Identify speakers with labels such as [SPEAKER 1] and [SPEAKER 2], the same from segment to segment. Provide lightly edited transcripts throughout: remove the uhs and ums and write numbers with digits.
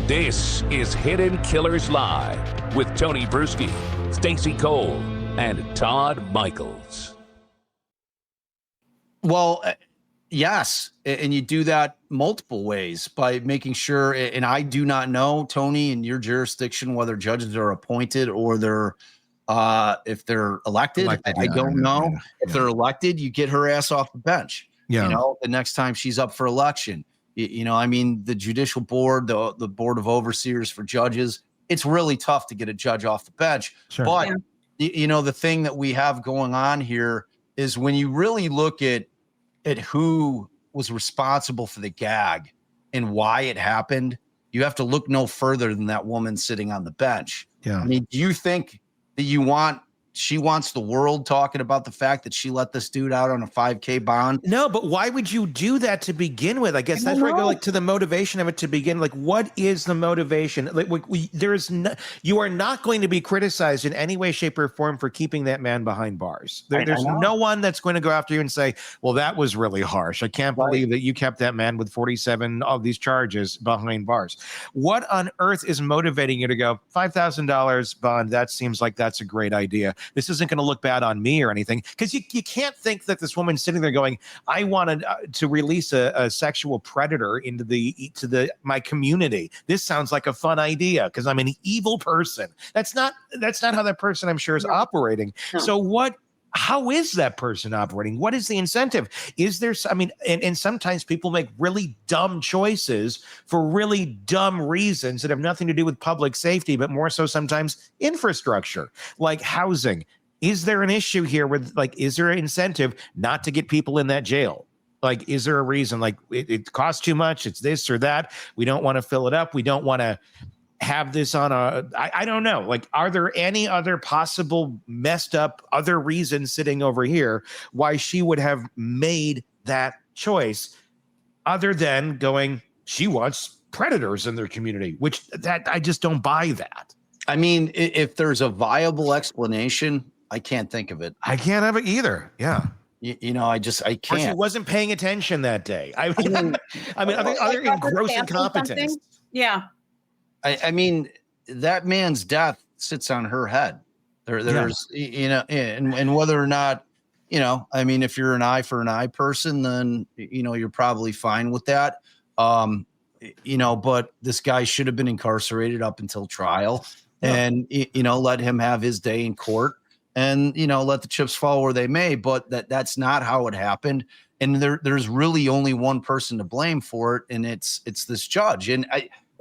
[SPEAKER 1] This is Hidden Killers Live with Tony Brueski, Stacey Cole, and Todd Michaels.
[SPEAKER 2] Well, yes, and you do that multiple ways by making sure, and I do not know, Tony, in your jurisdiction, whether judges are appointed or they're if they're elected. I don't know. If they're elected, you get her ass off the bench.
[SPEAKER 3] Yeah.
[SPEAKER 2] You know, the next time she's up for election. You know, I mean, the judicial board, the board of overseers for judges, it's really tough to get a judge off the bench.
[SPEAKER 3] Sure.
[SPEAKER 2] But, you know, the thing that we have going on here is when you really look at who was responsible for the gag and why it happened, you have to look no further than that woman sitting on the bench.
[SPEAKER 3] Yeah.
[SPEAKER 2] I mean, do you think that she wants the world talking about the fact that she let this dude out on a 5K bond?
[SPEAKER 3] No, but why would you do that to begin with? I guess that's where I go, like, to the motivation of it to begin. Like, what is the motivation? Like, you are not going to be criticized in any way, shape, or form for keeping that man behind bars. There's no one that's going to go after you and say, well, that was really harsh. I can't believe that you kept that man with 47 of these charges behind bars. What on earth is motivating you to go, $5,000 bond? That seems like that's a great idea. This isn't going to look bad on me or anything, because you can't think that this woman sitting there going, I wanted to release a sexual predator into my community. This sounds like a fun idea because I'm an evil person. That's not how that person, I'm sure, is operating.
[SPEAKER 4] No.
[SPEAKER 3] So how is that person operating? What is the incentive? Is there, I mean, and sometimes people make really dumb choices for really dumb reasons that have nothing to do with public safety, but more so sometimes infrastructure, like housing. Is there an issue here with, like, is there an incentive not to get people in that jail? Like, is there a reason, like, it costs too much, it's this or that, we don't want to fill it up, we don't want to have this on I don't know. Like, are there any other possible messed up other reasons sitting over here why she would have made that choice other than going, she wants predators in their community, which that I just don't buy that.
[SPEAKER 2] I mean, if there's a viable explanation, I can't think of it.
[SPEAKER 3] I can't have it either. Yeah.
[SPEAKER 2] You know, I can't.
[SPEAKER 3] Or she wasn't paying attention that day. I mean, other gross incompetence.
[SPEAKER 4] Yeah.
[SPEAKER 2] I mean, that man's death sits on her head. There's, you know, and whether or not, you know, I mean, if you're an eye for an eye person, then, you know, you're probably fine with that. You know, but this guy should have been incarcerated up until trial and, you know, let him have his day in court and, you know, let the chips fall where they may. But that's not how it happened. And there's really only one person to blame for it. And it's this judge. And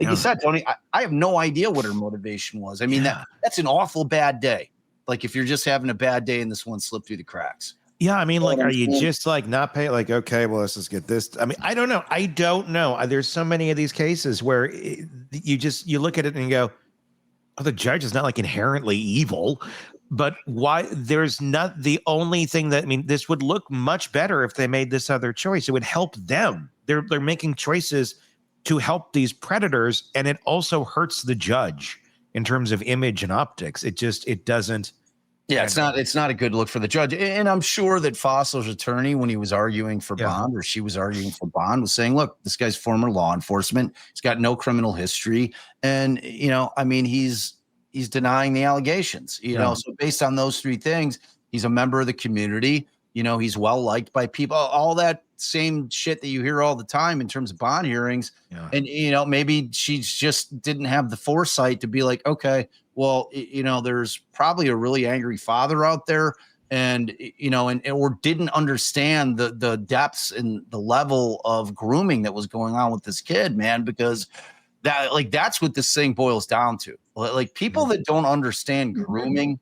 [SPEAKER 2] like you said, Tony, I have no idea what her motivation was. I mean, that's an awful bad day. Like, if you're just having a bad day and this one slipped through the cracks. Yeah,
[SPEAKER 3] I mean, like, are you just like not pay? Like, okay, well, let's just get this. I mean, I don't know. There's so many of these cases where you look at it and you go, oh, the judge is not like inherently evil, but why? There's not the only thing that, I mean, this would look much better if they made this other choice. It would help them. They're making choices to help these predators, and it also hurts the judge in terms of image and optics. It doesn't.
[SPEAKER 2] Yeah, it's not a good look for the judge. And I'm sure that Fossil's attorney, when he was arguing for bond, or she was arguing for bond, was saying, look, this guy's former law enforcement. He's got no criminal history. And, you know, I mean, he's denying the allegations, you know, so based on those three things, he's a member of the community. You know, he's well liked by people, all that same shit that you hear all the time in terms of bond hearings. Yeah. And, you know, maybe she just didn't have the foresight to be like, okay, well, you know, there's probably a really angry father out there and, you know, or didn't understand the depths and the level of grooming that was going on with this kid, man, because that's what this thing boils down to. Like, people that don't understand grooming.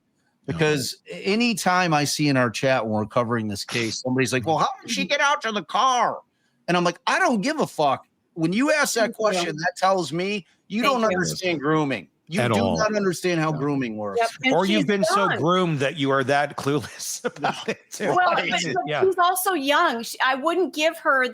[SPEAKER 2] Because anytime I see in our chat when we're covering this case, somebody's like, well, how did she get out to the car? And I'm like, I don't give a fuck. When you ask that question, that tells me you don't understand grooming. You do not understand how grooming works.
[SPEAKER 4] Yep.
[SPEAKER 3] Or you've been so groomed that you are that clueless about it too.
[SPEAKER 4] Well, but she's also young. I wouldn't give her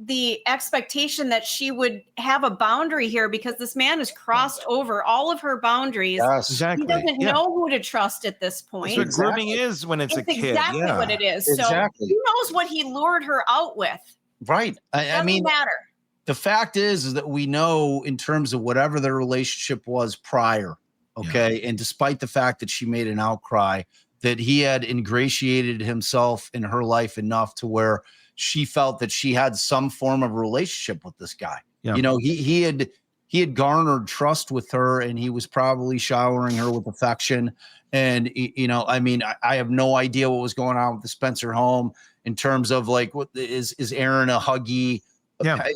[SPEAKER 4] the expectation that she would have a boundary here, because this man has crossed over all of her boundaries.
[SPEAKER 2] Yes,
[SPEAKER 4] exactly. He doesn't know who to trust at this point.
[SPEAKER 3] That's what grooming is when it's a kid.
[SPEAKER 4] Exactly what it is. So who knows what he lured her out with?
[SPEAKER 2] Right. I mean,
[SPEAKER 4] doesn't matter.
[SPEAKER 2] the fact is that we know in terms of whatever their relationship was prior, okay, and despite the fact that she made an outcry, that he had ingratiated himself in her life enough to where she felt that she had some form of relationship with this guy.
[SPEAKER 3] Yeah.
[SPEAKER 2] You know, he had garnered trust with her, and he was probably showering her with affection. And, you know, I mean, I have no idea what was going on with the Spencer home in terms of like, what is Aaron a huggy,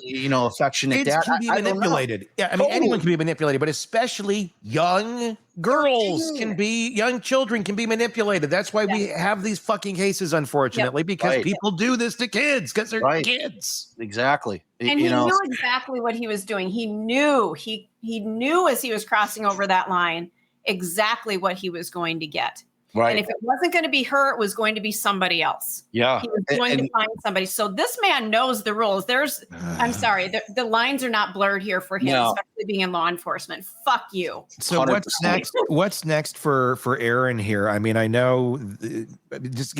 [SPEAKER 2] you know, affectionate dad?
[SPEAKER 3] Kids can be manipulated. Yeah, I mean, anyone can be manipulated, but especially young girls young children can be manipulated. That's why we have these fucking cases, unfortunately, because people do this to kids because they're kids.
[SPEAKER 2] Exactly.
[SPEAKER 4] And he knew exactly what he was doing. He knew as he was crossing over that line exactly what he was going to get.
[SPEAKER 2] Right.
[SPEAKER 4] And if it wasn't going to be her, it was going to be somebody else.
[SPEAKER 2] Yeah.
[SPEAKER 4] He was going to find somebody. So this man knows the rules. I'm sorry, the lines are not blurred here for him, especially being in law enforcement. Fuck you.
[SPEAKER 3] So 100%. What's next for Aaron here? I mean, I know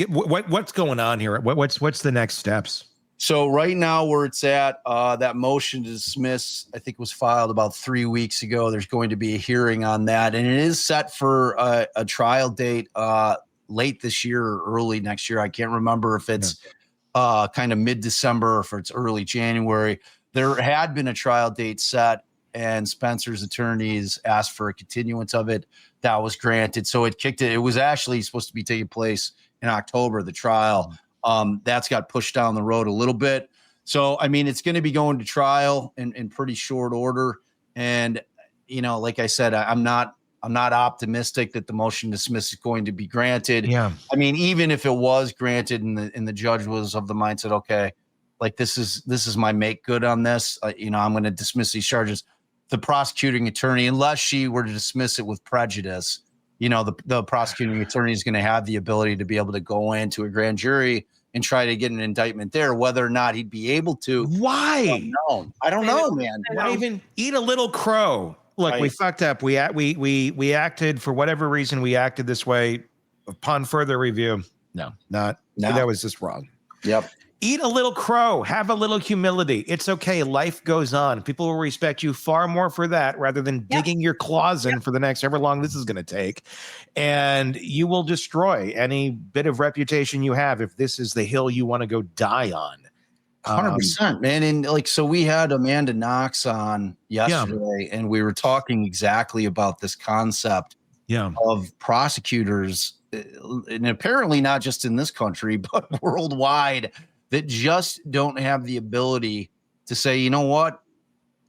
[SPEAKER 3] what's going on here. What's the next steps?
[SPEAKER 2] So right now where it's at, that motion to dismiss, I think was filed about 3 weeks ago. There's going to be a hearing on that. And it is set for a trial date late this year or early next year. I can't remember if it's kind of mid-December or if it's early January. There had been a trial date set, and Spencer's attorneys asked for a continuance of it. That was granted. So it kicked it. It was actually supposed to be taking place in October, the trial. That's got pushed down the road a little bit. So, I mean, it's going to be going to trial in pretty short order. And, you know, like I said, I'm not optimistic that the motion to dismiss is going to be granted.
[SPEAKER 3] Yeah.
[SPEAKER 2] I mean, even if it was granted and the judge was of the mindset, okay, like this is my make good on this, you know, I'm going to dismiss these charges. The prosecuting attorney, unless she were to dismiss it with prejudice, you know, the prosecuting attorney is going to have the ability to be able to go into a grand jury and try to get an indictment there. Whether or not he'd be able to.
[SPEAKER 3] Why?
[SPEAKER 2] I don't know, man.
[SPEAKER 3] Why even eat a little crow? Look, we fucked up. We acted for whatever reason. We acted this way. Upon further review, no. That was just wrong.
[SPEAKER 2] Yep.
[SPEAKER 3] Eat a little crow. Have a little humility. It's okay. Life goes on. People will respect you far more for that rather than digging your claws in for the next however long this is going to take. And you will destroy any bit of reputation you have if this is the hill you want to go die on.
[SPEAKER 2] 100%, man. And like, so we had Amanda Knox on yesterday, and we were talking exactly about this concept of prosecutors, and apparently not just in this country, but worldwide, that just don't have the ability to say, you know what,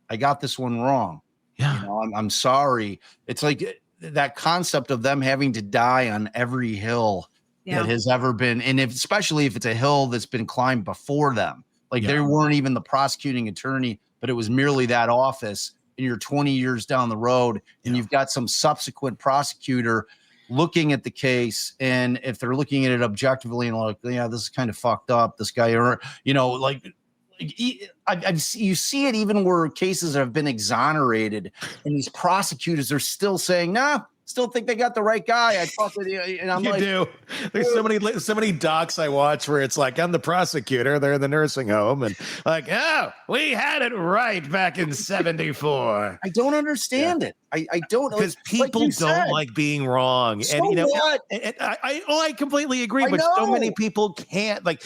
[SPEAKER 2] I got this one wrong. Yeah. You know, I'm sorry. It's like that concept of them having to die on every hill that has ever been. And especially if it's a hill that's been climbed before them, like they weren't even the prosecuting attorney, but it was merely that office, and you're 20 years down the road and you've got some subsequent prosecutor looking at the case, and if they're looking at it objectively and like, yeah, this is kind of fucked up, this guy, or you know, like you see it even where cases have been exonerated, and these prosecutors are still saying, nah, still think they got the right guy. I thought that, and I'm like,
[SPEAKER 3] do. There's so many docs I watch where it's like, I'm the prosecutor, they're in the nursing home, and like, oh, we had it right back in 74.
[SPEAKER 2] I don't understand it. I don't,
[SPEAKER 3] because people don't like being wrong.
[SPEAKER 2] So
[SPEAKER 3] and you know
[SPEAKER 2] what?
[SPEAKER 3] And I completely agree, but so many people can't like,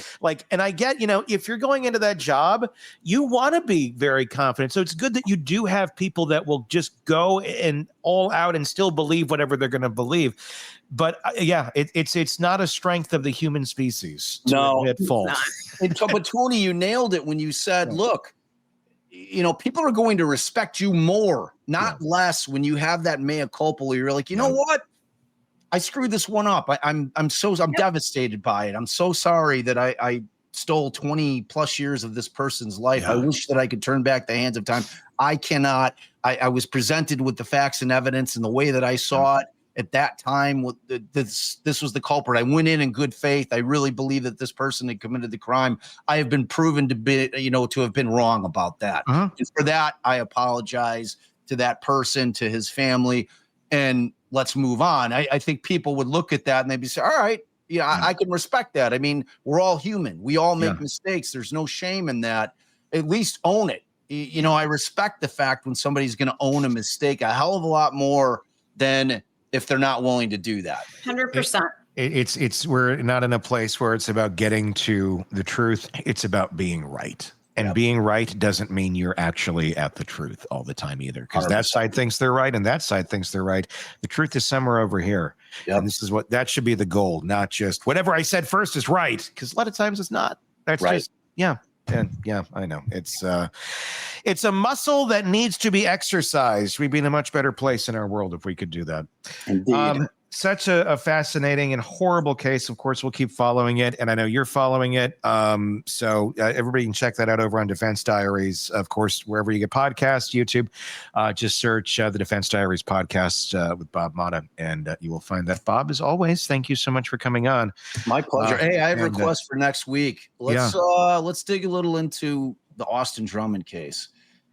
[SPEAKER 3] and I get, you know, if you're going into that job, you want to be very confident. So it's good that you do have people that will just go and all out and still believe whatever they're going to believe. But it's not a strength of the human species to admit fault.
[SPEAKER 2] But Tony, you nailed it when you said, look, you know, people are going to respect you more, not less, when you have that mea culpa where you're like, you know what? I screwed this one up. I'm devastated by it. I'm so sorry that I stole 20 plus years of this person's life. I wish that I could turn back the hands of time. I cannot. I was presented with the facts and evidence and the way that I saw it at that time. This was the culprit. I went in good faith. I really believe that this person had committed the crime. I have been proven to be, you know, to have been wrong about that. And for that, I apologize to that person, to his family, and let's move on. I think people would look at that and they'd be say, all right, I can respect that. I mean, we're all human. We all make mistakes. There's no shame in that. At least own it. I respect the fact when somebody's going to own a mistake a hell of a lot more than if they're not willing to do that.
[SPEAKER 4] 100%.
[SPEAKER 3] It's we're not in a place where it's about getting to the truth. It's about being right. And being right doesn't mean you're actually at the truth all the time either, because that side thinks they're right and that side thinks they're right. The truth is somewhere over here. Yep. And this is that should be the goal, not just whatever I said first is right, because a lot of times it's not. That's right. And I know. It's a muscle that needs to be exercised. We'd be in a much better place in our world if we could do that.
[SPEAKER 2] Indeed.
[SPEAKER 3] Such a fascinating and horrible case. Of course, we'll keep following it, and I know you're following it. So everybody can check that out over on Defense Diaries. Of course, wherever you get podcasts, YouTube, just search the Defense Diaries podcast with Bob Motta, and you will find that. Bob, as always, thank you so much for coming on.
[SPEAKER 2] My pleasure. Hey, I have a request for next week. Let's dig a little into the Austin Drummond case.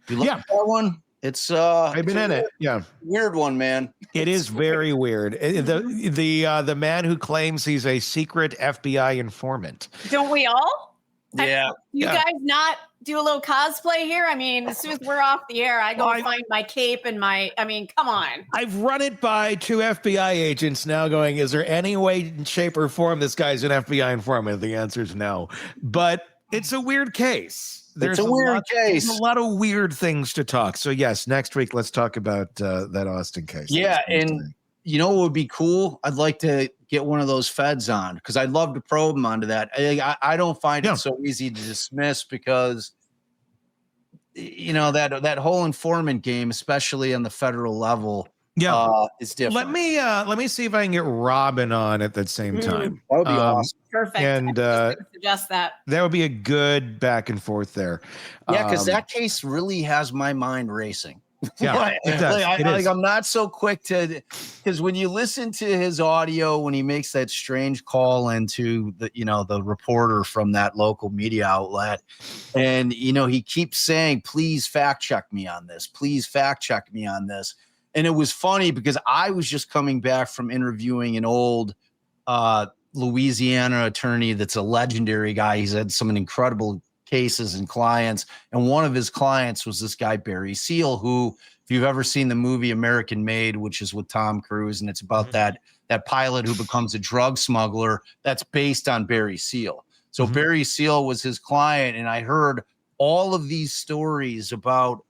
[SPEAKER 2] You look at that one? It's
[SPEAKER 3] I've been in it. Yeah.
[SPEAKER 2] Weird one, man.
[SPEAKER 3] It is very weird. The man who claims he's a secret FBI informant.
[SPEAKER 4] Don't we all?
[SPEAKER 2] Yeah.
[SPEAKER 4] You guys not do a little cosplay here? I mean, as soon as we're off the air, I go find my cape and come on.
[SPEAKER 3] I've run it by 2 FBI agents now going, is there any way, shape, or form this guy's an FBI informant? The answer is no. But it's a weird case. There's a weird case. There's a lot of weird things to talk. So yes, next week let's talk about that Austin case.
[SPEAKER 2] Yeah, and you know what would be cool? I'd like to get one of those feds on because I'd love to probe them onto that. I don't find it so easy to dismiss because that whole informant game, especially on the federal level, is different.
[SPEAKER 3] Let me see if I can get Robin on at that same time.
[SPEAKER 2] That would be awesome.
[SPEAKER 4] Perfect.
[SPEAKER 3] And
[SPEAKER 4] suggest that
[SPEAKER 3] would be a good back and forth there.
[SPEAKER 2] Yeah, because that case really has my mind racing.
[SPEAKER 3] Yeah, it does.
[SPEAKER 2] I'm not so quick to, because when you listen to his audio when he makes that strange call into the reporter from that local media outlet, and he keeps saying, "Please fact check me on this. Please fact check me on this." And it was funny because I was just coming back from interviewing an old Louisiana attorney that's a legendary guy. He's had some incredible cases and clients. And one of his clients was this guy, Barry Seal, who, if you've ever seen the movie American Made, which is with Tom Cruise, and it's about that pilot who becomes a drug smuggler, that's based on Barry Seal. So Barry Seal was his client. And I heard all of these stories about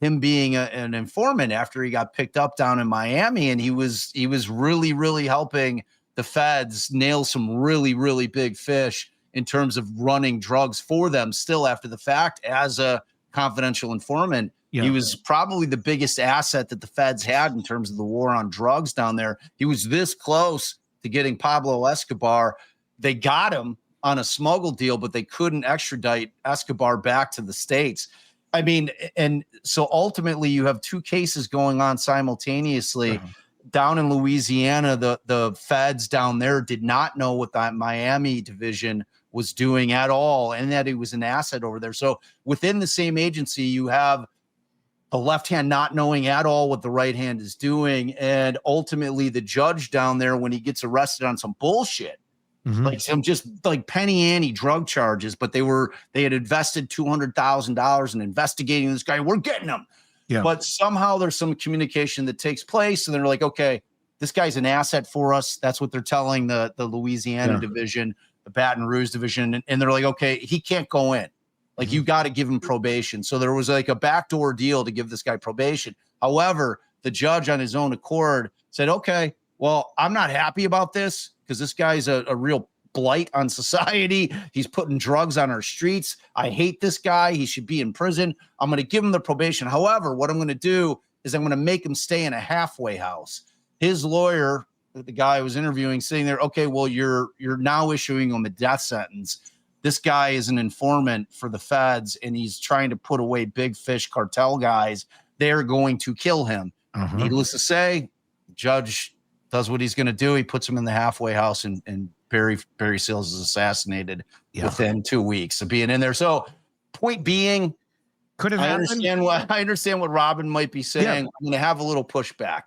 [SPEAKER 2] him being an informant after he got picked up down in Miami. And he was really, really helping the feds nail some really, really big fish in terms of running drugs for them still after the fact as a confidential informant. Yeah. He was probably the biggest asset that the feds had in terms of the war on drugs down there. He was this close to getting Pablo Escobar. They got him on a smuggle deal, but they couldn't extradite Escobar back to the States. I mean, and so ultimately you have 2 cases going on simultaneously. Down in Louisiana, the feds down there did not know what that Miami division was doing at all, and that it was an asset over there. So within the same agency, you have the left hand not knowing at all what the right hand is doing. And ultimately the judge down there, when he gets arrested on some bullshit, like some just like penny ante drug charges, but they had invested $200,000 in investigating this guy. We're getting him. Yeah. But somehow there's some communication that takes place, and they're like, okay, this guy's an asset for us. That's what they're telling the Louisiana division, the Baton Rouge division. And they're like, okay, he can't go in. Like, you got to give him probation. So there was like a backdoor deal to give this guy probation. However, the judge on his own accord said, okay, well, I'm not happy about this because this guy's a real blight on society. He's putting drugs on our streets. I hate this guy. He should be in prison. I'm going to give him the probation. However, what I'm going to do is I'm going to make him stay in a halfway house. His lawyer, the guy I was interviewing, sitting there, okay, well, you're now issuing him a death sentence. This guy is an informant for the feds, and he's trying to put away big fish cartel guys. They're going to kill him. Needless to say, the judge does what he's going to do. He puts him in the halfway house, and Barry Seals is assassinated within 2 weeks of being in there. So point being,
[SPEAKER 3] could have happened.
[SPEAKER 2] I understand what Robin might be saying. Yeah. I'm going to have a little pushback.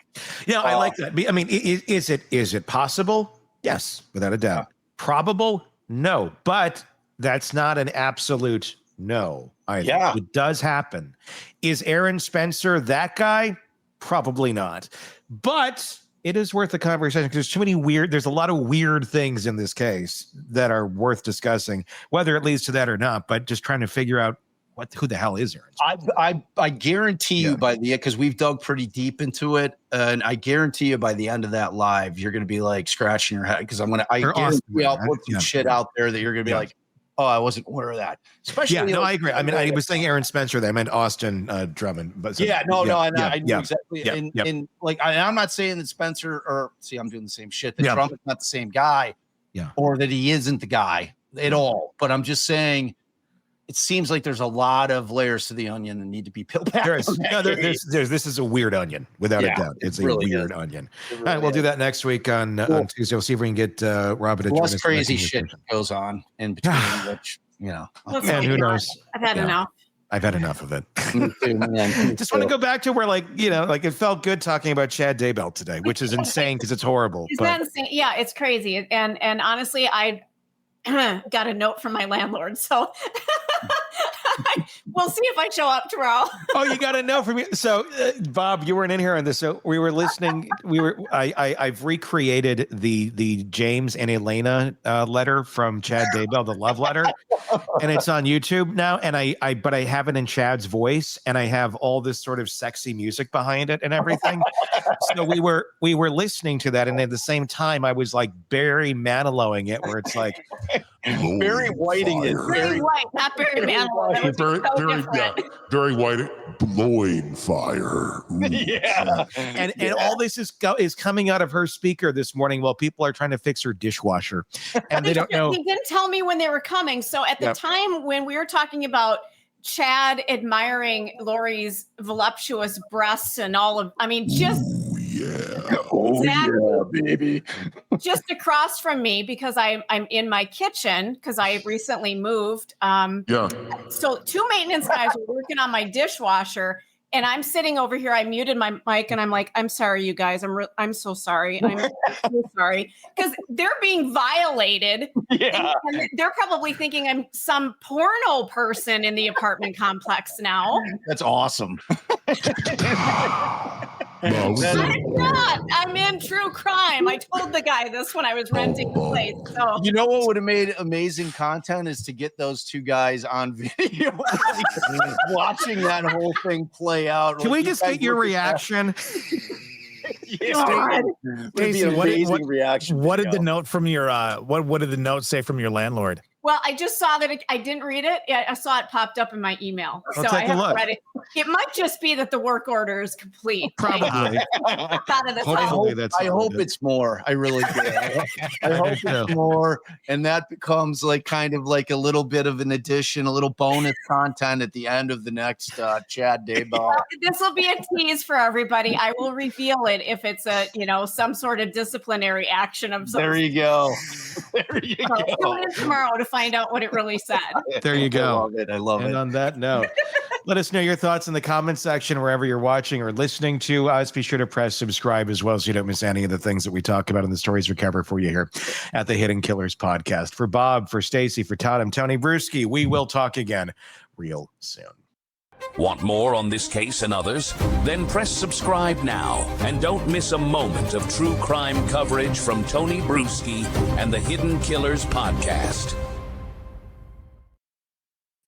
[SPEAKER 3] Yeah, I like that. I mean, is it possible? Yes, without a doubt. Probable? No, but that's not an absolute know either.
[SPEAKER 2] Yeah.
[SPEAKER 3] It does happen. Is Aaron Spencer that guy? Probably not. But it is worth a conversation because there's a lot of weird things in this case that are worth discussing, whether it leads to that or not, but just trying to figure out who the hell is Aaron?
[SPEAKER 2] I guarantee you because we've dug pretty deep into it, and I guarantee you by the end of that live, you're going to be like scratching your head because I guarantee I'll put some shit out there that you're going to be like, oh, I wasn't aware of that. Especially,
[SPEAKER 3] I agree. I mean, I was saying Aaron Spencer there. I meant Austin Drummond. But
[SPEAKER 2] I knew exactly. And like, I'm not saying that Spencer I'm doing the same shit. That Drummond's not the same guy, or that he isn't the guy at all. But I'm just saying, it seems like there's a lot of layers to the onion that need to be peeled back.
[SPEAKER 3] This is a weird onion, without a doubt. It's really a weird onion. All right, we'll do that next week on Tuesday. We'll see if we can get Robert to join us.
[SPEAKER 2] Crazy shit goes on in between, which,
[SPEAKER 3] and who knows?
[SPEAKER 4] I've had enough.
[SPEAKER 3] I've had enough of it.
[SPEAKER 2] Me too, man.
[SPEAKER 3] Just want to go back to where, it felt good talking about Chad Daybell today, which is insane because it's horrible.
[SPEAKER 4] That insane? Yeah, it's crazy. And honestly, I got a note from my landlord, so we'll see if I show up tomorrow.
[SPEAKER 3] Oh, you got a note from me. So, Bob, you weren't in here on this. So we were listening. I've recreated the James and Elena letter from Chad Daybell, the love letter, and it's on YouTube now. And but I have it in Chad's voice, and I have all this sort of sexy music behind it and everything. So we were listening to that, and at the same time, I was like Barry Manilowing it, where it's like.
[SPEAKER 2] Barry Whiting is
[SPEAKER 4] Barry White, not Barry Manilow.
[SPEAKER 5] Barry White blowing fire.
[SPEAKER 2] Yeah.
[SPEAKER 3] And all this is coming out of her speaker this morning while people are trying to fix her dishwasher. And they don't know.
[SPEAKER 4] He didn't tell me when they were coming. So at the time when we were talking about Chad admiring Lori's voluptuous breasts and
[SPEAKER 2] baby.
[SPEAKER 4] Just across from me, because I'm in my kitchen because I recently moved. So 2 maintenance guys were working on my dishwasher, and I'm sitting over here. I muted my mic, and I'm like, "I'm sorry, you guys. I'm so sorry. I'm so sorry," because they're being violated.
[SPEAKER 2] Yeah,
[SPEAKER 4] and they're probably thinking I'm some porno person in the apartment complex now.
[SPEAKER 2] That's awesome.
[SPEAKER 4] I'm not. I'm in true crime. I told the guy this when I was renting the place. So
[SPEAKER 2] you know what would have made amazing content is to get those two guys on video, watching that whole thing play out.
[SPEAKER 3] Can we just get your reaction?
[SPEAKER 6] Stacey,
[SPEAKER 2] amazing reaction.
[SPEAKER 6] What did the note from your what did the note say from your landlord?
[SPEAKER 4] Well, I just saw that I didn't read it. I saw it popped up in my email. So I haven't read it. It might just be that the work order is complete.
[SPEAKER 3] Probably.
[SPEAKER 2] I hope it's more. I really do. I hope it's more. And that becomes like kind of like a little bit of an addition, a little bonus content at the end of the next Chad Daybell.
[SPEAKER 4] Well, this will be a tease for everybody. I will reveal it if it's some sort of disciplinary action of some
[SPEAKER 2] There you go. There you go.
[SPEAKER 4] Tune in tomorrow to find out what it really said.
[SPEAKER 3] There you go.
[SPEAKER 2] I love it.
[SPEAKER 3] And on that note, let us know your thoughts in the comments section wherever you're watching or listening to us. Be sure to press subscribe as well so you don't miss any of the things that we talk about in the stories we cover for you here at the Hidden Killers podcast. For Bob, for Stacey, for Todd, I'm Tony Brueski. We will talk again real soon.
[SPEAKER 1] Want more on this case and others? Then press subscribe now and don't miss a moment of true crime coverage from Tony Brueski and the Hidden Killers podcast.